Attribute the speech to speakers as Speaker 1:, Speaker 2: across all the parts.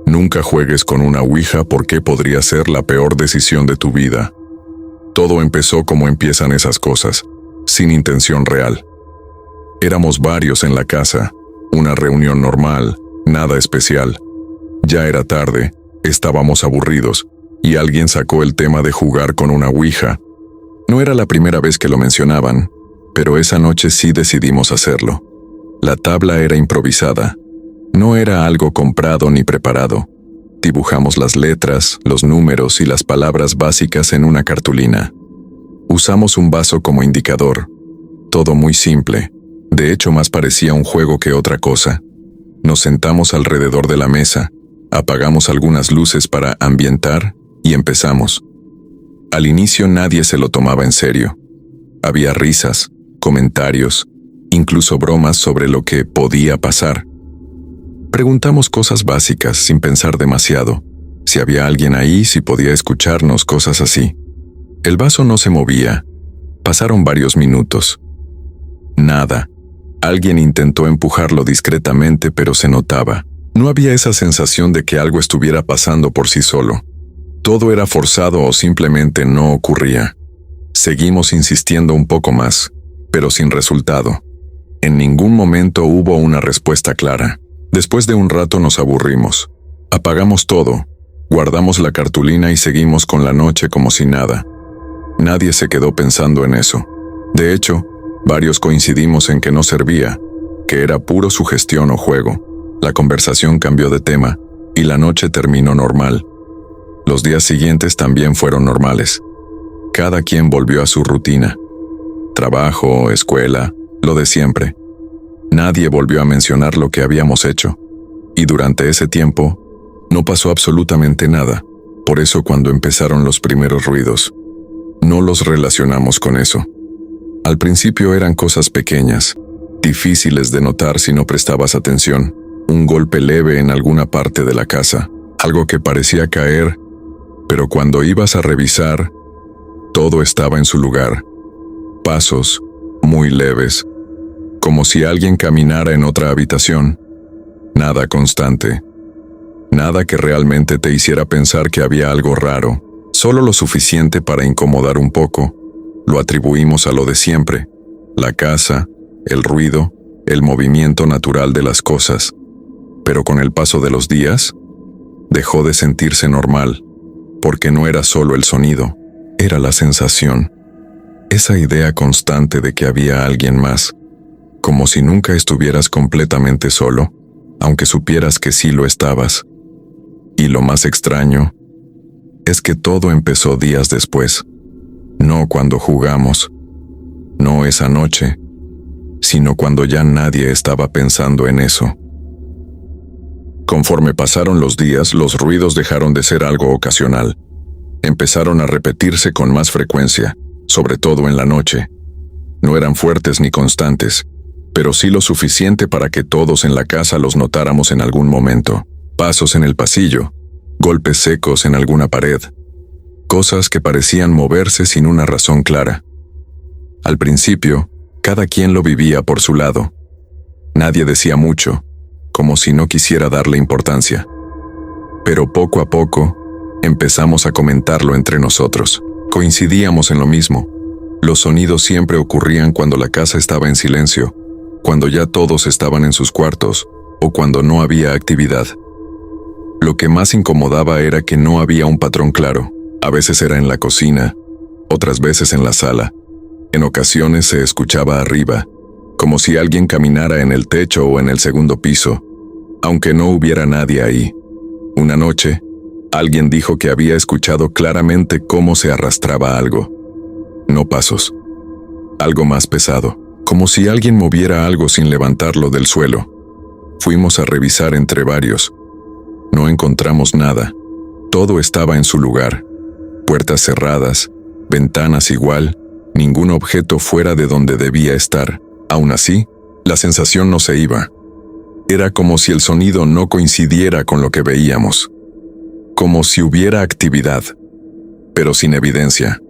Speaker 1: Nunca juegues con una ouija porque podría ser la peor decisión de tu vida. Todo empezó como empiezan esas cosas, sin intención real. Éramos varios en la casa, una reunión normal, nada especial. Ya era tarde, estábamos aburridos, y alguien sacó el tema de jugar con una ouija. No era la primera vez que lo mencionaban, pero esa noche sí decidimos hacerlo. La tabla era improvisada. No era algo comprado ni preparado. Dibujamos las letras, los números y las palabras básicas en una cartulina. Usamos un vaso como indicador. Todo muy simple. De hecho, más parecía un juego que otra cosa. Nos sentamos alrededor de la mesa, apagamos algunas luces para ambientar y empezamos. Al inicio nadie se lo tomaba en serio. Había risas, comentarios, incluso bromas sobre lo que podía pasar. Preguntamos cosas básicas sin pensar demasiado. Si había alguien ahí, si podía escucharnos, cosas así. El vaso no se movía. Pasaron varios minutos. Nada. Alguien intentó empujarlo discretamente, pero se notaba. No había esa sensación de que algo estuviera pasando por sí solo. Todo era forzado o simplemente no ocurría. Seguimos insistiendo un poco más, pero sin resultado. En ningún momento hubo una respuesta clara. Después de un rato nos aburrimos. Apagamos todo, guardamos la cartulina y seguimos con la noche como si nada. Nadie se quedó pensando en eso. De hecho, varios coincidimos en que no servía, que era puro sugestión o juego. La conversación cambió de tema y la noche terminó normal. Los días siguientes también fueron normales. Cada quien volvió a su rutina. Trabajo, escuela, lo de siempre. Nadie volvió a mencionar lo que habíamos hecho. Y durante ese tiempo, no pasó absolutamente nada. Por eso cuando empezaron los primeros ruidos, no los relacionamos con eso. Al principio eran cosas pequeñas, difíciles de notar si no prestabas atención. Un golpe leve en alguna parte de la casa, algo que parecía caer, pero cuando ibas a revisar, todo estaba en su lugar. Pasos, muy leves, como si alguien caminara en otra habitación. Nada constante. Nada que realmente te hiciera pensar que había algo raro, solo lo suficiente para incomodar un poco. Lo atribuimos a lo de siempre, la casa, el ruido, el movimiento natural de las cosas. Pero con el paso de los días, dejó de sentirse normal, porque no era solo el sonido, era la sensación. Esa idea constante de que había alguien más, como si nunca estuvieras completamente solo, aunque supieras que sí lo estabas. Y lo más extraño es que todo empezó días después, no cuando jugamos, no esa noche, sino cuando ya nadie estaba pensando en eso. Conforme pasaron los días, los ruidos dejaron de ser algo ocasional. Empezaron a repetirse con más frecuencia, sobre todo en la noche. No eran fuertes ni constantes, pero sí lo suficiente para que todos en la casa los notáramos en algún momento. Pasos en el pasillo, golpes secos en alguna pared, cosas que parecían moverse sin una razón clara. Al principio, cada quien lo vivía por su lado. Nadie decía mucho, como si no quisiera darle importancia. Pero poco a poco, empezamos a comentarlo entre nosotros. Coincidíamos en lo mismo. Los sonidos siempre ocurrían cuando la casa estaba en silencio, cuando ya todos estaban en sus cuartos, o cuando no había actividad. Lo que más incomodaba era que no había un patrón claro. A veces era en la cocina, otras veces en la sala. En ocasiones se escuchaba arriba, como si alguien caminara en el techo o en el segundo piso, aunque no hubiera nadie ahí. Una noche, alguien dijo que había escuchado claramente cómo se arrastraba algo. No pasos. Algo más pesado, como si alguien moviera algo sin levantarlo del suelo. Fuimos a revisar entre varios. No encontramos nada. Todo estaba en su lugar. Puertas cerradas, ventanas igual, ningún objeto fuera de donde debía estar. Aún así, la sensación no se iba. Era como si el sonido no coincidiera con lo que veíamos. Como si hubiera actividad, pero sin evidencia.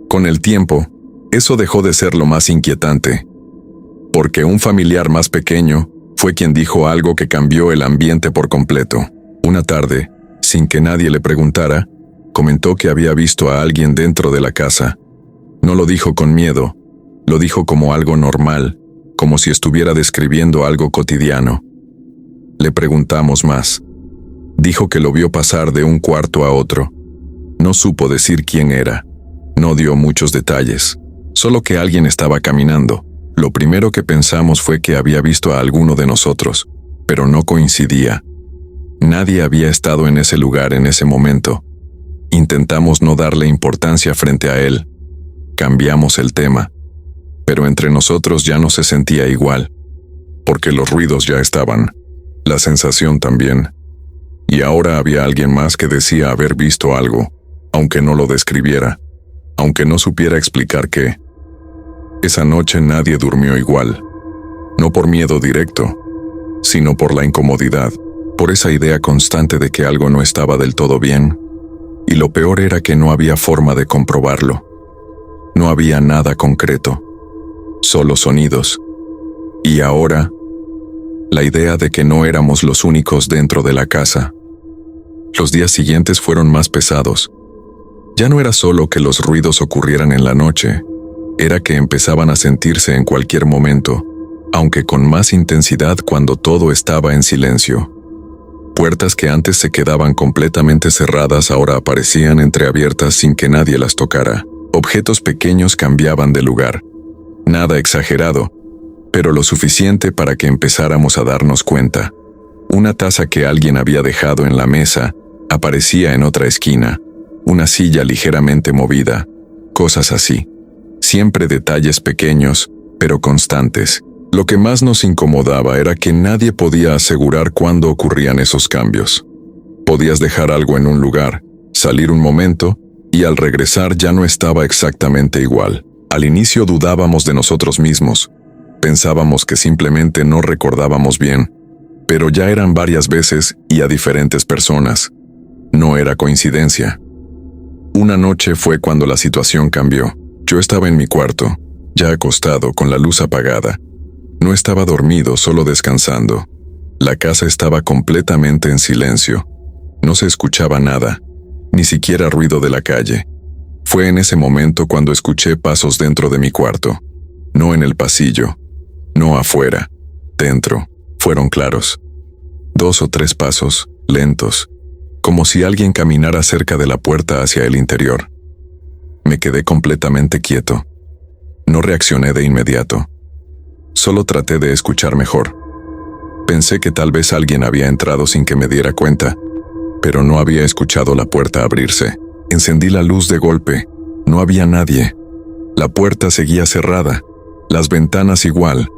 Speaker 1: Con el tiempo, eso dejó de ser lo más inquietante, porque un familiar más pequeño fue quien dijo algo que cambió el ambiente por completo. Una tarde, sin que nadie le preguntara, comentó que había visto a alguien dentro de la casa. No lo dijo con miedo, lo dijo como algo normal, como si estuviera describiendo algo cotidiano. Le preguntamos más. Dijo que lo vio pasar de un cuarto a otro. No supo decir quién era. No dio muchos detalles, solo que alguien estaba caminando. Lo primero que pensamos fue que había visto a alguno de nosotros, pero no coincidía. Nadie había estado en ese lugar en ese momento. Intentamos no darle importancia frente a él. Cambiamos el tema, pero entre nosotros ya no se sentía igual, porque los ruidos ya estaban, la sensación también. Y ahora había alguien más que decía haber visto algo, aunque no lo describiera, aunque no supiera explicar qué. Esa noche nadie durmió igual, no por miedo directo, sino por la incomodidad, por esa idea constante de que algo no estaba del todo bien, y lo peor era que no había forma de comprobarlo. No había nada concreto, solo sonidos. Y ahora, la idea de que no éramos los únicos dentro de la casa. Los días siguientes fueron más pesados. Ya no era solo que los ruidos ocurrieran en la noche, era que empezaban a sentirse en cualquier momento, aunque con más intensidad cuando todo estaba en silencio. Puertas que antes se quedaban completamente cerradas ahora aparecían entreabiertas sin que nadie las tocara. Objetos pequeños cambiaban de lugar. Nada exagerado, pero lo suficiente para que empezáramos a darnos cuenta. Una taza que alguien había dejado en la mesa aparecía en otra esquina, una silla ligeramente movida, cosas así. Siempre detalles pequeños, pero constantes. Lo que más nos incomodaba era que nadie podía asegurar cuándo ocurrían esos cambios. Podías dejar algo en un lugar, salir un momento, y al regresar ya no estaba exactamente igual. Al inicio dudábamos de nosotros mismos. Pensábamos que simplemente no recordábamos bien, pero ya eran varias veces y a diferentes personas. No era coincidencia. Una noche fue cuando la situación cambió. Yo estaba en mi cuarto, ya acostado, con la luz apagada. No estaba dormido, solo descansando. La casa estaba completamente en silencio. No se escuchaba nada, ni siquiera ruido de la calle. Fue en ese momento cuando escuché pasos dentro de mi cuarto. No en el pasillo, no afuera, dentro. Fueron claros. 2 o 3 pasos, lentos, como si alguien caminara cerca de la puerta hacia el interior. Me quedé completamente quieto. No reaccioné de inmediato. Solo traté de escuchar mejor. Pensé que tal vez alguien había entrado sin que me diera cuenta, pero no había escuchado la puerta abrirse. Encendí la luz de golpe. No había nadie. La puerta seguía cerrada, las ventanas igual.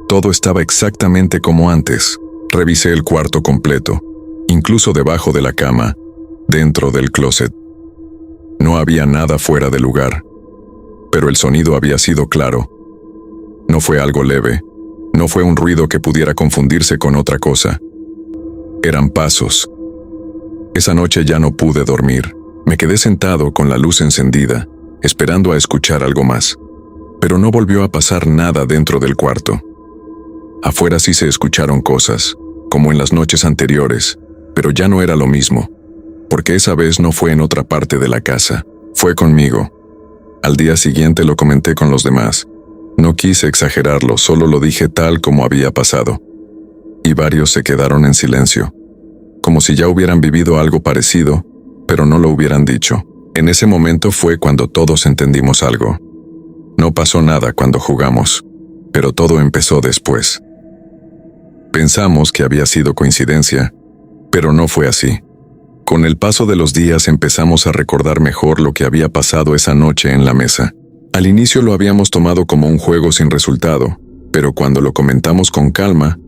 Speaker 1: Todo estaba exactamente como antes. Revisé el cuarto completo, incluso debajo de la cama, dentro del closet. No había nada fuera de lugar, pero el sonido había sido claro. No fue algo leve, no fue un ruido que pudiera confundirse con otra cosa. Eran pasos. Esa noche ya no pude dormir. Me quedé sentado con la luz encendida, esperando a escuchar algo más. Pero no volvió a pasar nada dentro del cuarto. Afuera sí se escucharon cosas, como en las noches anteriores, pero ya no era lo mismo, porque esa vez no fue en otra parte de la casa, fue conmigo. Al día siguiente lo comenté con los demás. No quise exagerarlo, solo lo dije tal como había pasado. Y varios se quedaron en silencio, como si ya hubieran vivido algo parecido, pero no lo hubieran dicho. En ese momento fue cuando todos entendimos algo. No pasó nada cuando jugamos, pero todo empezó después. Pensamos que había sido coincidencia, pero no fue así. Con el paso de los días empezamos a recordar mejor lo que había pasado esa noche en la mesa. Al inicio lo habíamos tomado como un juego sin resultado, pero cuando lo comentamos con calma,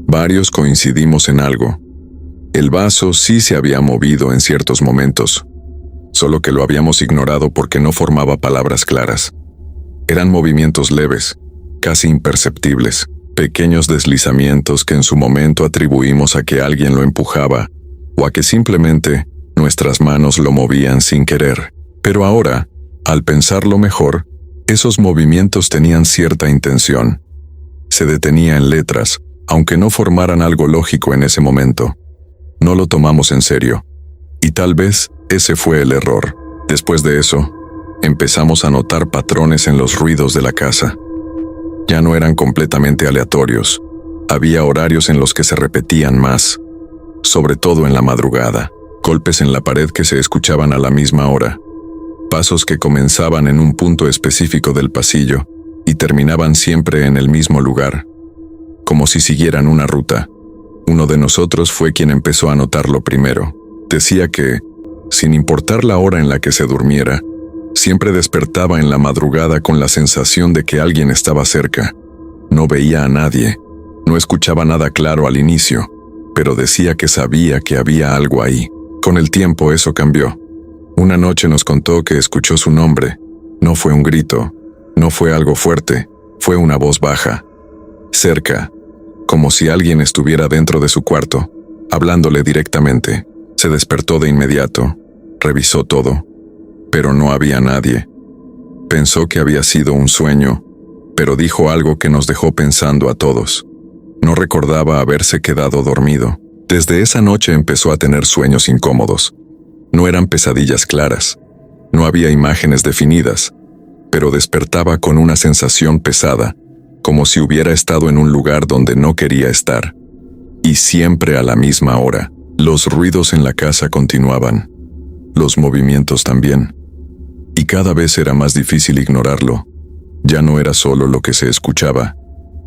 Speaker 1: varios coincidimos en algo. El vaso sí se había movido en ciertos momentos, solo que lo habíamos ignorado porque no formaba palabras claras. Eran movimientos leves, casi imperceptibles, pequeños deslizamientos que en su momento atribuimos a que alguien lo empujaba o a que simplemente nuestras manos lo movían sin querer. Pero ahora, al pensarlo mejor, esos movimientos tenían cierta intención. Se detenía en letras, aunque no formaran algo lógico en ese momento. No lo tomamos en serio. Y tal vez ese fue el error. Después de eso, empezamos a notar patrones en los ruidos de la casa. Ya no eran completamente aleatorios. Había horarios en los que se repetían más, sobre todo en la madrugada. Golpes en la pared que se escuchaban a la misma hora. Pasos que comenzaban en un punto específico del pasillo y terminaban siempre en el mismo lugar, como si siguieran una ruta. Uno de nosotros fue quien empezó a notarlo primero. Decía que, sin importar la hora en la que se durmiera, siempre despertaba en la madrugada con la sensación de que alguien estaba cerca. No veía a nadie, no escuchaba nada claro al inicio, pero decía que sabía que había algo ahí. Con el tiempo eso cambió. Una noche nos contó que escuchó su nombre. No fue un grito, no fue algo fuerte, fue una voz baja, cerca, como si alguien estuviera dentro de su cuarto, hablándole directamente. Se despertó de inmediato, revisó todo, pero no había nadie. Pensó que había sido un sueño, pero dijo algo que nos dejó pensando a todos. No recordaba haberse quedado dormido. Desde esa noche empezó a tener sueños incómodos. No eran pesadillas claras, no había imágenes definidas, pero despertaba con una sensación pesada, como si hubiera estado en un lugar donde no quería estar. Y siempre a la misma hora. Los ruidos en la casa continuaban, los movimientos también, y cada vez era más difícil ignorarlo. Ya no era solo lo que se escuchaba,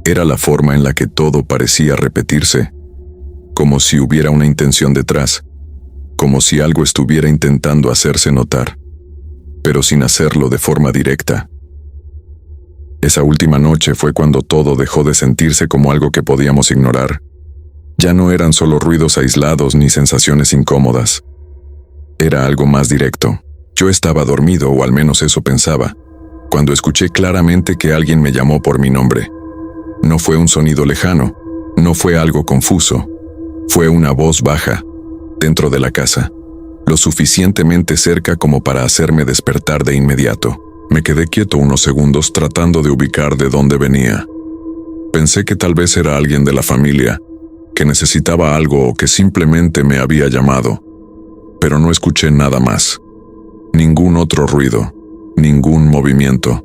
Speaker 1: era la forma en la que todo parecía repetirse, como si hubiera una intención detrás, como si algo estuviera intentando hacerse notar, pero sin hacerlo de forma directa. Esa última noche fue cuando todo dejó de sentirse como algo que podíamos ignorar. Ya no eran solo ruidos aislados ni sensaciones incómodas. Era algo más directo. Yo estaba dormido, o al menos eso pensaba, cuando escuché claramente que alguien me llamó por mi nombre. No fue un sonido lejano, no fue algo confuso. Fue una voz baja, dentro de la casa, lo suficientemente cerca como para hacerme despertar de inmediato. Me quedé quieto unos segundos tratando de ubicar de dónde venía. Pensé que tal vez era alguien de la familia, que necesitaba algo o que simplemente me había llamado, pero no escuché nada más. Ningún otro ruido, ningún movimiento,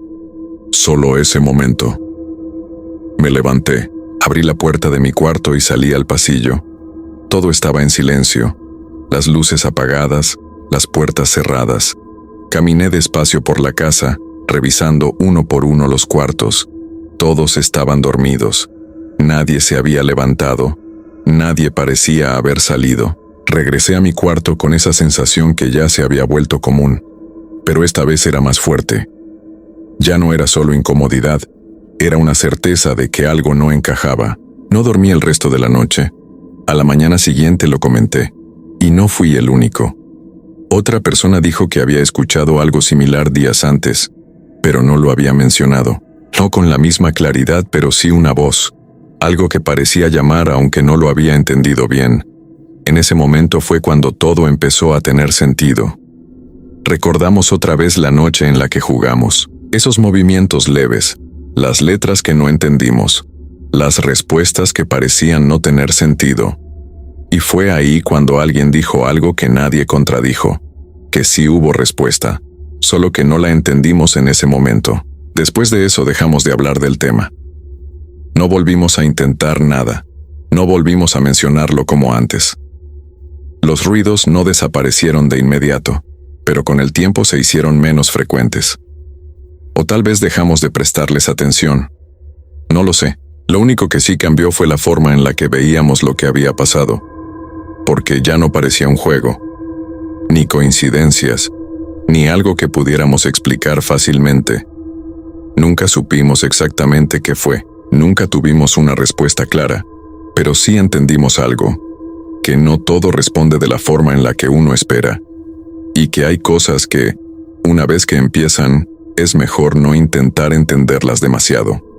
Speaker 1: solo ese momento. Me levanté, abrí la puerta de mi cuarto y salí al pasillo. Todo estaba en silencio, las luces apagadas, las puertas cerradas. Caminé despacio por la casa, revisando uno por uno los cuartos. Todos estaban dormidos. Nadie se había levantado. Nadie parecía haber salido. Regresé a mi cuarto con esa sensación que ya se había vuelto común, pero esta vez era más fuerte. Ya no era solo incomodidad, era una certeza de que algo no encajaba. No dormí el resto de la noche. A la mañana siguiente lo comenté, y no fui el único. Otra persona dijo que había escuchado algo similar días antes, pero no lo había mencionado. No con la misma claridad, pero sí una voz. Algo que parecía llamar aunque no lo había entendido bien. En ese momento fue cuando todo empezó a tener sentido. Recordamos otra vez la noche en la que jugamos. Esos movimientos leves, las letras que no entendimos, las respuestas que parecían no tener sentido. Y fue ahí cuando alguien dijo algo que nadie contradijo, que sí hubo respuesta, solo que no la entendimos en ese momento. Después de eso dejamos de hablar del tema. No volvimos a intentar nada, no volvimos a mencionarlo como antes. Los ruidos no desaparecieron de inmediato, pero con el tiempo se hicieron menos frecuentes. O tal vez dejamos de prestarles atención. No lo sé. Lo único que sí cambió fue la forma en la que veíamos lo que había pasado, porque ya no parecía un juego, ni coincidencias, ni algo que pudiéramos explicar fácilmente. Nunca supimos exactamente qué fue, nunca tuvimos una respuesta clara, pero sí entendimos algo, que no todo responde de la forma en la que uno espera, y que hay cosas que, una vez que empiezan, es mejor no intentar entenderlas demasiado.